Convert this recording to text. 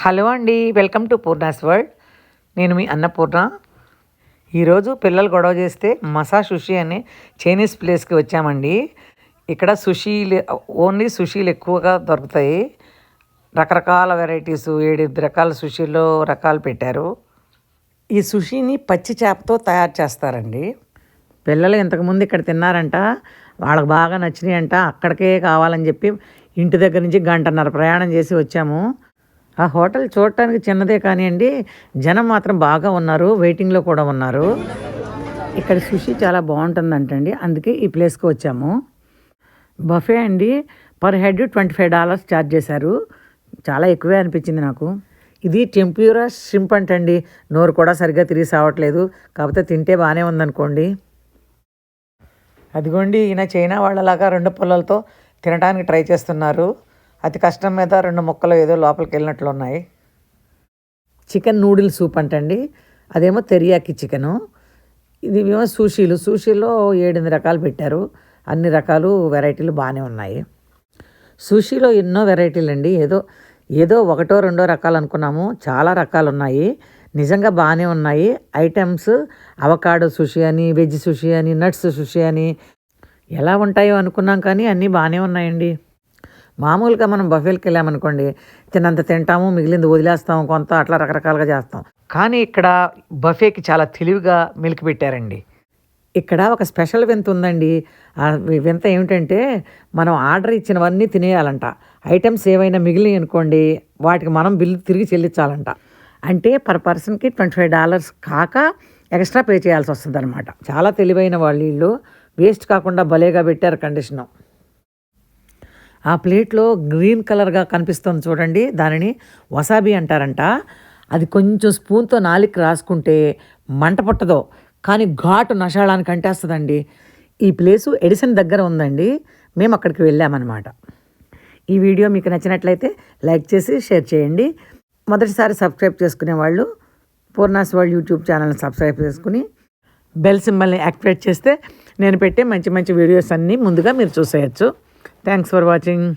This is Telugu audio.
హలో అండి, వెల్కమ్ టు పూర్ణాస్ వరల్డ్. నేను మీ అన్నపూర్ణ. ఈరోజు పిల్లలు గొడవ చేస్తే మసా సుషి అనే చైనీస్ ప్లేస్కి వచ్చామండి. ఇక్కడ ఓన్లీ సుషీలు ఎక్కువగా దొరుకుతాయి. రకరకాల వెరైటీస్ 7 రకాల సుషీలో రకాలు పెట్టారు. ఈ సుషీని పచ్చి చేపతో తయారు చేస్తారండి. పిల్లలు ఇంతకుముందు ఇక్కడ తిన్నారంట, వాళ్ళకి బాగా నచ్చినాయి అంట. అక్కడికే కావాలని చెప్పి ఇంటి దగ్గర నుంచి 1.5 గంట ప్రయాణం చేసి వచ్చాము. ఆ హోటల్ చూడటానికి చిన్నదే కానివ్వండి, జనం మాత్రం బాగా ఉన్నారు, వెయిటింగ్లో కూడా ఉన్నారు. ఇక్కడ సుషి చాలా బాగుంటుందంటండి, అందుకే ఈ ప్లేస్కి వచ్చాము. బఫే అండి, పర్ హెడ్ $25 ఛార్జ్ చేశారు. చాలా ఎక్కువే అనిపించింది నాకు. ఇది టెంప్యూరా షింప్ అంటండి. నోరు కూడా సరిగ్గా తిరిగి సావట్లేదు, కాకపోతే తింటే బాగానే ఉందనుకోండి. అదిగోండి, ఈయన చైనా వాళ్ళలాగా 2 పుల్లలతో తినడానికి ట్రై చేస్తున్నారు. అతి కష్టం మీద 2 ముక్కలు ఏదో లోపలికి వెళ్ళినట్లు ఉన్నాయి. చికెన్ నూడిల్ సూప్ అంటండి, అదేమో తెరియాకి చికెను. ఇది ఏమో సూషీలో 7 రకాలు పెట్టారు. అన్ని రకాలు వెరైటీలు బాగానే ఉన్నాయి. సుషీలో ఎన్నో వెరైటీలు అండి. ఏదో 1-2 రకాలు అనుకున్నాము, చాలా రకాలు ఉన్నాయి. నిజంగా బాగానే ఉన్నాయి ఐటమ్స్. అవకాడో సుషి అని, వెజ్ సుషి అని, నట్స్ సుషి అని, ఎలా ఉంటాయో అనుకున్నాం కానీ అన్నీ బాగానే ఉన్నాయండి. మామూలుగా మనం బఫేలకు వెళ్ళామనుకోండి, తిన్నంత తింటాము, మిగిలింది వదిలేస్తాము, కొంత అట్లా రకరకాలుగా చేస్తాం. కానీ ఇక్కడ బఫేకి చాలా తెలివిగా మెలికి పెట్టారండి. ఇక్కడ ఒక స్పెషల్ వింత ఉందండి. ఆ వింత ఏమిటంటే, మనం ఆర్డర్ ఇచ్చినవన్నీ తినేయాలంట. ఐటమ్స్ ఏవైనా మిగిలినవి అనుకోండి, వాటికి మనం బిల్లు తిరిగి చెల్లించాలంట. అంటే పర్ పర్సన్కి $25 కాక ఎక్స్ట్రా పే చేయాల్సి వస్తుంది అనమాట. చాలా తెలివైన వాళ్ళు వీళ్ళు. వేస్ట్ కాకుండా భలేగా పెట్టారు కండిషను. ఆ ప్లేట్లో గ్రీన్ కలర్గా కనిపిస్తుంది చూడండి, దానిని వసాబీ అంటారంట. అది కొంచెం స్పూన్తో నాలికి రాసుకుంటే మంట పుట్టదో, కానీ ఘాటు నషాళానికి అంటేస్తుందండి. ఈ ప్లేసు ఎడిసన్ దగ్గర ఉందండి, మేము అక్కడికి వెళ్ళామన్నమాట. ఈ వీడియో మీకు నచ్చినట్లయితే లైక్ చేసి షేర్ చేయండి. మొదటిసారి సబ్స్క్రైబ్ చేసుకునే వాళ్ళు పూర్ణాస్ వరల్డ్ యూట్యూబ్ ఛానల్ని సబ్స్క్రైబ్ చేసుకుని బెల్ సింబల్ని యాక్టివేట్ చేస్తే నేను పెట్టే మంచి మంచి వీడియోస్ అన్నీ ముందుగా మీరు చూసేయచ్చు. Thanks for watching.